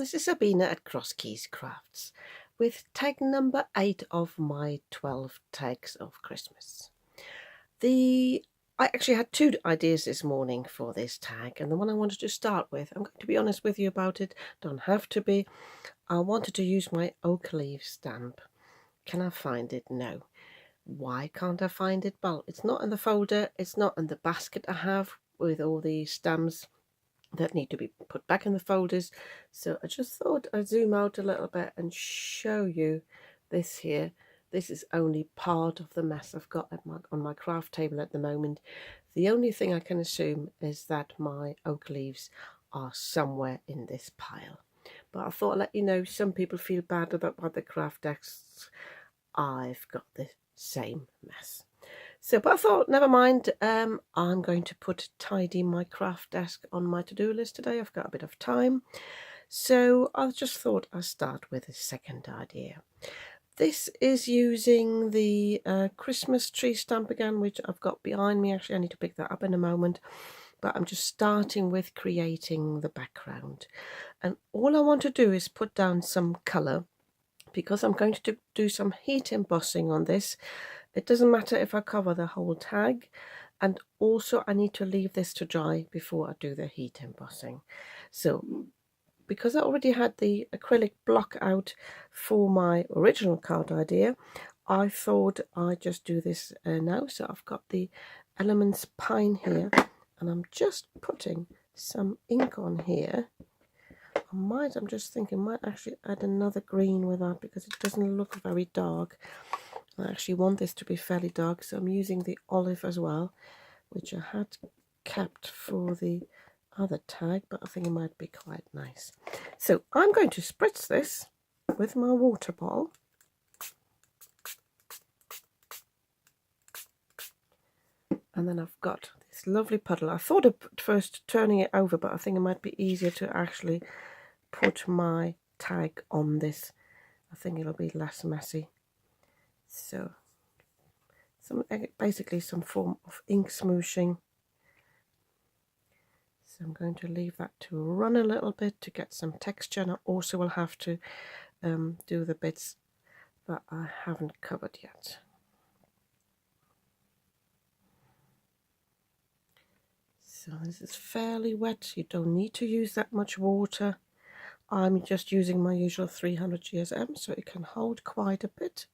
this is Sabina at Cross Keys Crafts with tag number 8 of my 12 tags of Christmas. I actually had 2 ideas this morning for this tag, and the one I wanted to start with, I'm going to be honest with you about it, don't have to be. I wanted to use my oak leaf stamp. Can I find it? No. Why can't I find it? Well, it's not in the folder, it's not in the basket I have with all the stamps that need to be put back in the folders. So I just thought I'd zoom out a little bit and show you this here. This is only part of the mess I've got on my craft table at the moment. The only thing I can assume is that my oak leaves are somewhere in this pile. But I thought I'd let you know, some people feel bad about the craft desks. I've got the same mess. So, but I thought, never mind, I'm going to tidy my craft desk on my to-do list today. I've got a bit of time. So I just thought I'd start with a second idea. This is using the Christmas tree stamp again, which I've got behind me. Actually, I need to pick that up in a moment. But I'm just starting with creating the background. And all I want to do is put down some colour, because I'm going to do some heat embossing on this. It doesn't matter if I cover the whole tag, and also I need to leave this to dry before I do the heat embossing. So because I already had the acrylic block out for my original card idea, I thought I'd just do this now. So I've got the Elements Pine here, and I'm just putting some ink on here. I'm just thinking, might actually add another green with that because it doesn't look very dark. I actually want this to be fairly dark, so I'm using the olive as well, which I had kept for the other tag, but I think it might be quite nice. So I'm going to spritz this with my water bottle. And then I've got this lovely puddle. I thought of first turning it over, but I think it might be easier to actually put my tag on this. I think it'll be less messy. So basically some form of ink smooshing. So I'm going to leave that to run a little bit to get some texture, and I also will have to do the bits that I haven't covered yet. So this is fairly wet. You don't need to use that much water. I'm just using my usual 300 GSM, so it can hold quite a bit.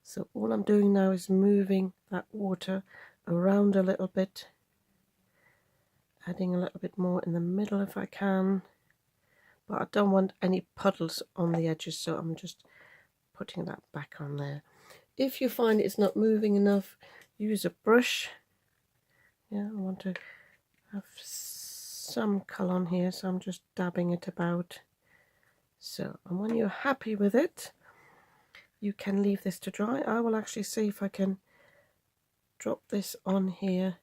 So all I'm doing now is moving that water around a little bit, adding a little bit more in the middle if I can, but I don't want any puddles on the edges, so I'm just putting that back on there. If you find it's not moving enough, use a brush. Yeah, I want to have some colour on here, so I'm just dabbing it about. So, and when you're happy with it, you can leave this to dry. I will actually see if I can drop this on here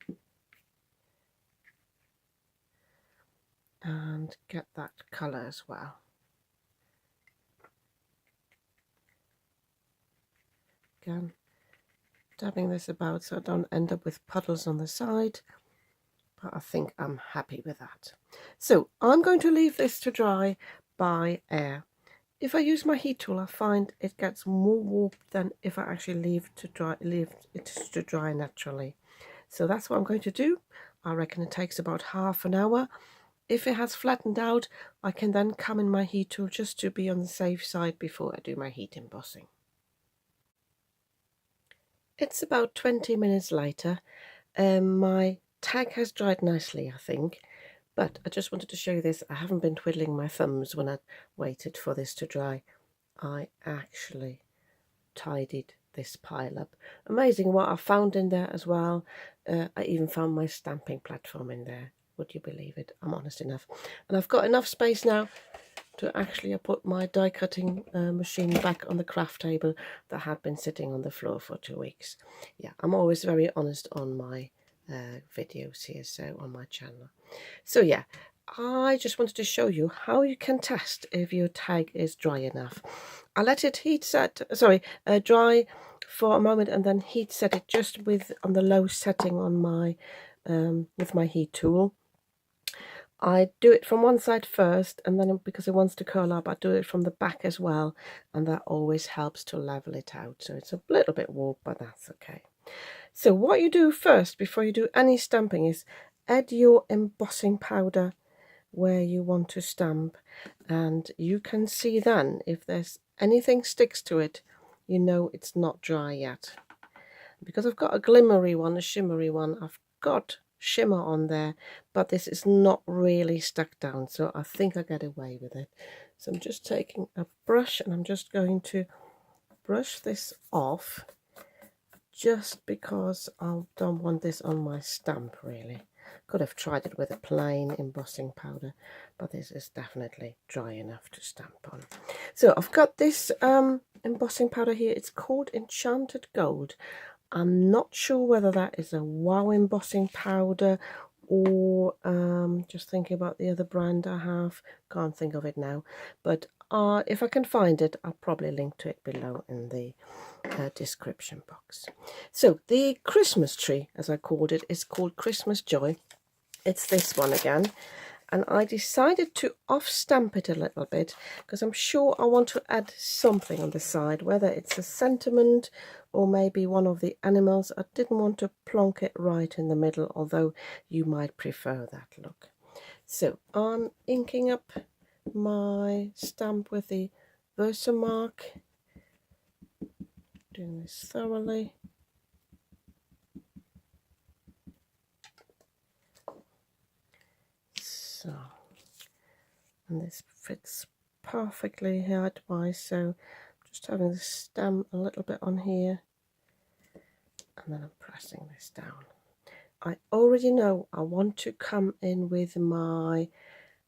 and get that colour as well. Again, dabbing this about so I don't end up with puddles on the side, but I think I'm happy with that. So I'm going to leave this to dry by air. If I use my heat tool, I find it gets more warped than if I actually leave it to dry naturally. So that's what I'm going to do. I reckon it takes about half an hour. If it has flattened out, I can then come in my heat tool just to be on the safe side before I do my heat embossing. It's about 20 minutes later. My tag has dried nicely, I think. But I just wanted to show you this. I haven't been twiddling my thumbs when I waited for this to dry. I actually tidied this pile up. Amazing what I found in there as well. I even found my stamping platform in there. Would you believe it? I'm honest enough. And I've got enough space now to actually put my die cutting machine back on the craft table that had been sitting on the floor for 2 weeks. Yeah, I'm always very honest on my videos here, so on my channel. So yeah, I just wanted to show you how you can test if your tag is dry enough. I let it dry for a moment and then heat set it just on the low setting on my with my heat tool. I do it from one side first, and then because it wants to curl up, I do it from the back as well, and that always helps to level it out. So it's a little bit warped, but that's okay. So what you do first, before you do any stamping, is add your embossing powder where you want to stamp, and you can see then if there's anything sticks to it, you know it's not dry yet. Because I've got a glimmery one, a shimmery one, I've got shimmer on there, but this is not really stuck down, so I think I get away with it. So I'm just taking a brush and I'm just going to brush this off, just because I don't want this on my stamp really. Could have tried it with a plain embossing powder, but this is definitely dry enough to stamp on. So I've got this embossing powder here. It's called Enchanted Gold. I'm not sure whether that is a wow embossing powder or just thinking about the other brand I have. Can't think of it now, but if I can find it, I'll probably link to it below in the description box. So the Christmas tree, as I called it, is called Christmas Joy. It's this one again, and I decided to off stamp it a little bit because I'm sure I want to add something on the side, whether it's a sentiment or maybe one of the animals. I didn't want to plonk it right in the middle, although you might prefer that look. So I'm inking up my stamp with the Versamark, doing this thoroughly. So, and this fits perfectly height-wise, so just having the stamp a little bit on here, and then I'm pressing this down. I already know I want to come in with my,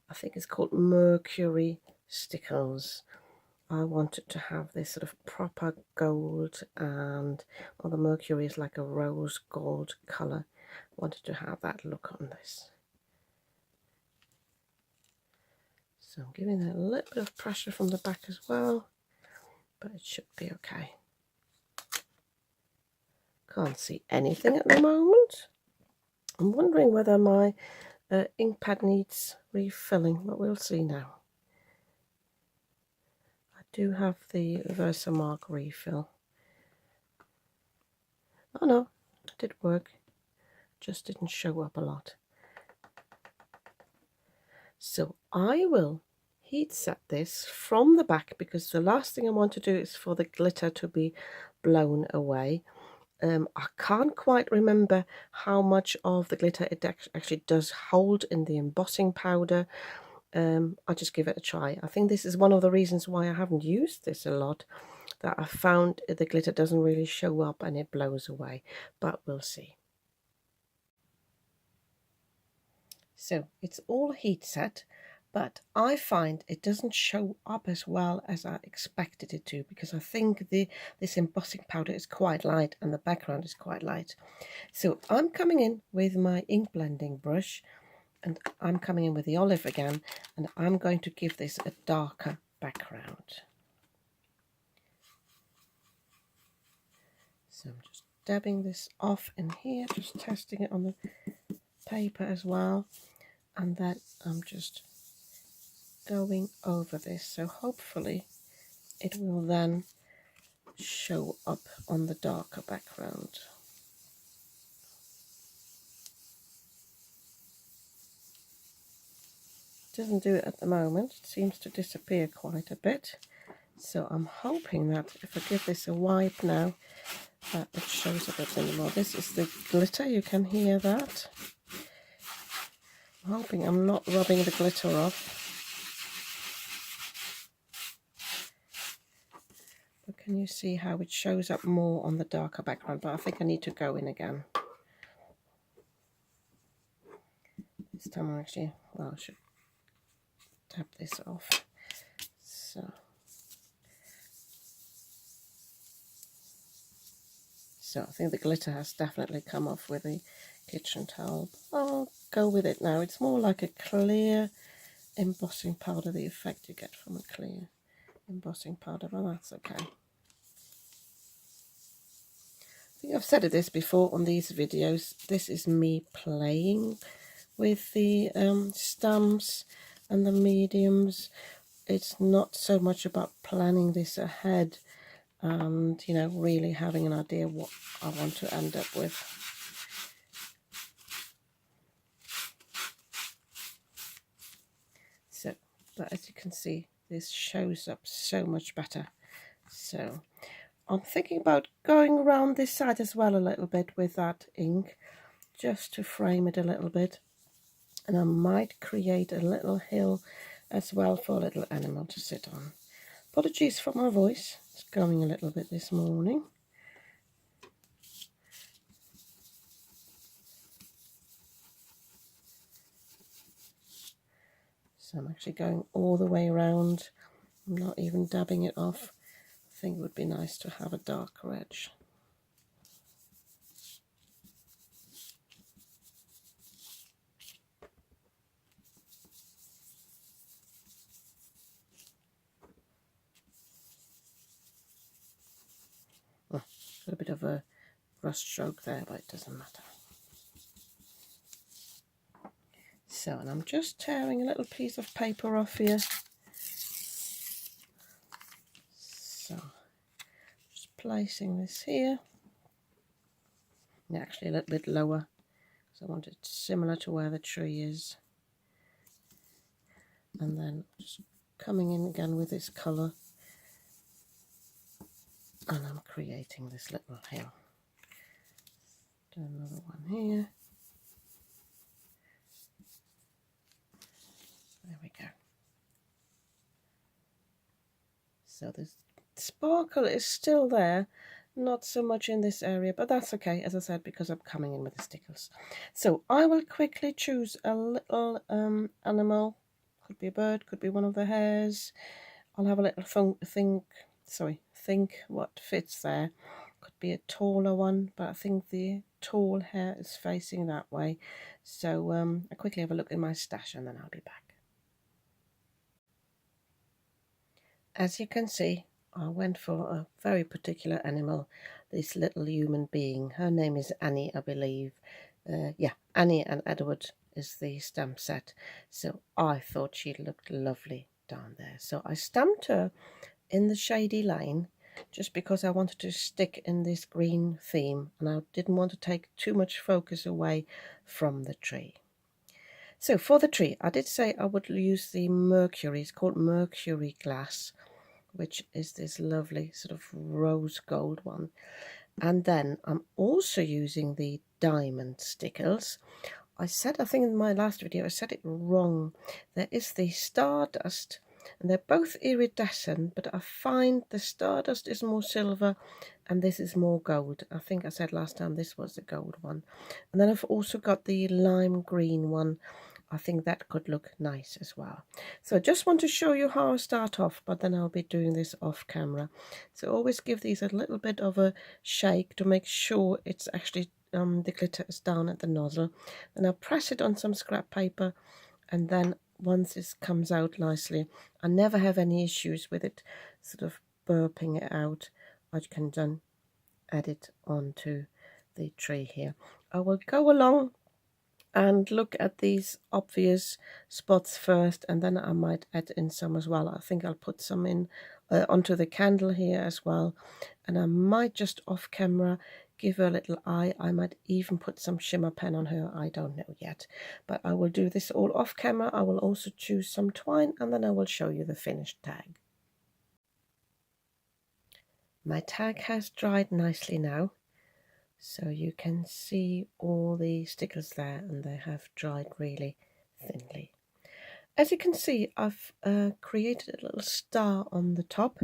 I think it's called Mercury stickers. I wanted to have this sort of proper gold, and the Mercury is like a rose gold colour. I wanted to have that look on this. So I'm giving it a little bit of pressure from the back as well, but it should be okay. Can't see anything at the moment. I'm wondering whether my ink pad needs refilling, but we'll see now. I do have the Versamark refill. Oh no, it did work, just didn't show up a lot. So I will heat set this from the back, because the last thing I want to do is for the glitter to be blown away. I can't quite remember how much of the glitter it actually does hold in the embossing powder. I'll just give it a try. I think this is one of the reasons why I haven't used this a lot, that I found the glitter doesn't really show up and it blows away, but we'll see. So it's all heat set, but I find it doesn't show up as well as I expected it to, because I think this embossing powder is quite light and the background is quite light. So I'm coming in with my ink blending brush, and I'm coming in with the olive again, and I'm going to give this a darker background. So I'm just dabbing this off in here, just testing it on the paper as well, and then I'm just going over this, so hopefully it will then show up on the darker background. It doesn't do it at the moment, it seems to disappear quite a bit, so I'm hoping that if I give this a wipe now, that it shows up a bit more. This is the glitter, you can hear that. I'm hoping I'm not rubbing the glitter off. But can you see how it shows up more on the darker background? But I think I need to go in again. This time I actually, well, I should tap this off. So I think the glitter has definitely come off with the kitchen towel. I'll go with it now. It's more like a clear embossing powder, the effect you get from a clear embossing powder, but that's okay. I think I've said this before on these videos. This is me playing with the stamps and the mediums, it's not so much about planning this ahead and, you know, really having an idea what I want to end up with. So, but as you can see, this shows up so much better. So I'm thinking about going around this side as well a little bit with that ink, just to frame it a little bit. And I might create a little hill as well for a little animal to sit on. Apologies for my voice, it's going a little bit this morning. So I'm actually going all the way around. I'm not even dabbing it off. I think it would be nice to have a darker edge. Oh, got a bit of a brush stroke there, but it doesn't matter. So, and I'm just tearing a little piece of paper off here. So, just placing this here. And actually a little bit lower, because I want it similar to where the tree is. And then just coming in again with this colour. And I'm creating this little hill. Do another one here. There we go. So the sparkle is still there, not so much in this area, but that's okay, as I said, because I'm coming in with the stickles. So I will quickly choose a little animal. Could be a bird, could be one of the hares. I'll have a little think what fits there. Could be a taller one, but I think the tall hare is facing that way. So I'll quickly have a look in my stash and then I'll be back. As you can see, I went for a very particular animal, this little human being. Her name is Annie, I believe. Yeah, Annie and Edward is the stamp set. So I thought she looked lovely down there. So I stamped her in the shady line just because I wanted to stick in this green theme and I didn't want to take too much focus away from the tree. So for the tree, I did say I would use the Mercury. It's called Mercury Glass, which is this lovely sort of rose gold one. And then I'm also using the diamond stickles. I think in my last video I said it wrong. There is the Stardust, and they're both iridescent, but I find the Stardust is more silver and this is more gold. I think I said last time this was the gold one. And then I've also got the lime green one. I think that could look nice as well. So I just want to show you how I start off, but then I'll be doing this off camera. So always give these a little bit of a shake to make sure it's actually the glitter is down at the nozzle. And I'll press it on some scrap paper, and then once this comes out nicely, I never have any issues with it sort of burping it out. I can then add it onto the tree here. I will go along and look at these obvious spots first, and then I might add in some as well. I think I'll put some in onto the candle here as well, and I might just off camera give her a little eye. I might even put some shimmer pen on her, I don't know yet, but I will do this all off camera. I will also choose some twine and then I will show you the finished tag. My tag has dried nicely now. So you can see all the stickers there, and they have dried really thinly. As you can see, I've created a little star on the top.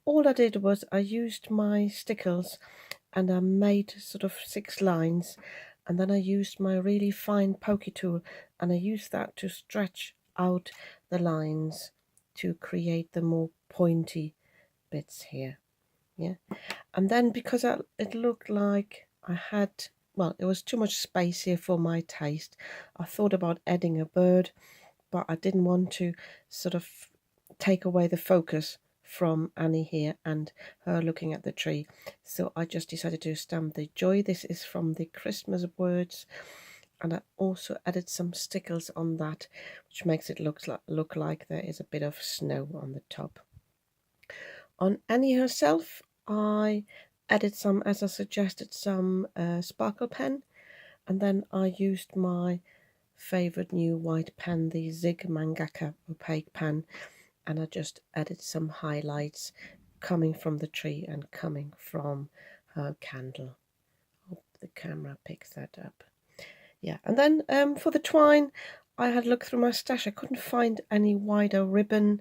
All I did was I used my stickers and I made sort of 6 lines, and then I used my really fine pokey tool and I used that to stretch out the lines to create the more pointy bits here. Yeah, and then because it looked like I had, well, it was too much space here for my taste, I thought about adding a bird, but I didn't want to sort of take away the focus from Annie here and her looking at the tree. So I just decided to stamp the joy. This is from the Christmas words, and I also added some stickers on that, which makes it look like there is a bit of snow on the top. On Annie herself, I added some, as I suggested, some sparkle pen, and then I used my favourite new white pen, the Zig Mangaka opaque pen, and I just added some highlights coming from the tree and coming from her candle. Hope the camera picks that up. Yeah, and then for the twine, I had looked through my stash. I couldn't find any wider ribbon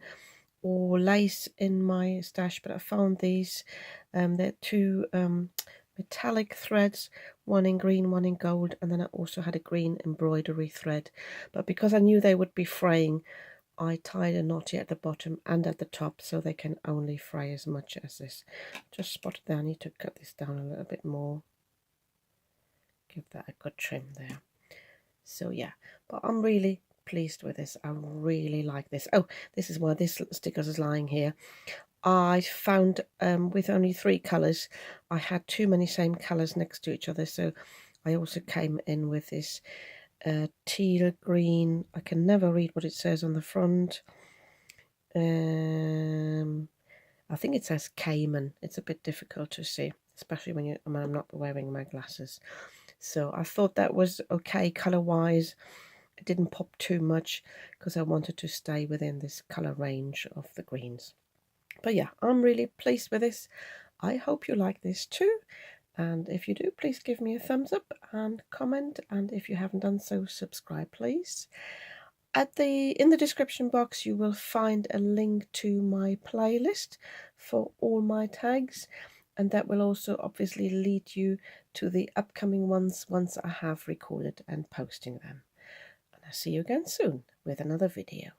or lace in my stash, but I found these. They're two metallic threads, one in green, one in gold, and then I also had a green embroidery thread. But because I knew they would be fraying, I tied a knot at the bottom and at the top so they can only fray as much as this. Just spotted there, I need to cut this down a little bit more. Give that a good trim there. So yeah, but I'm really pleased with this. I really like this. Oh, this is why this sticker is lying here. I found with only 3 colours, I had too many same colours next to each other, so I also came in with this teal green. I can never read what it says on the front. I think it says Cayman. It's a bit difficult to see, especially when I'm not wearing my glasses. So I thought that was okay colour-wise. It didn't pop too much because I wanted to stay within this colour range of the greens. But yeah, I'm really pleased with this. I hope you like this too. And if you do, please give me a thumbs up and comment. And if you haven't done so, subscribe, please. In the description box, you will find a link to my playlist for all my tags. And that will also obviously lead you to the upcoming ones once I have recorded and posting them. And I'll see you again soon with another video.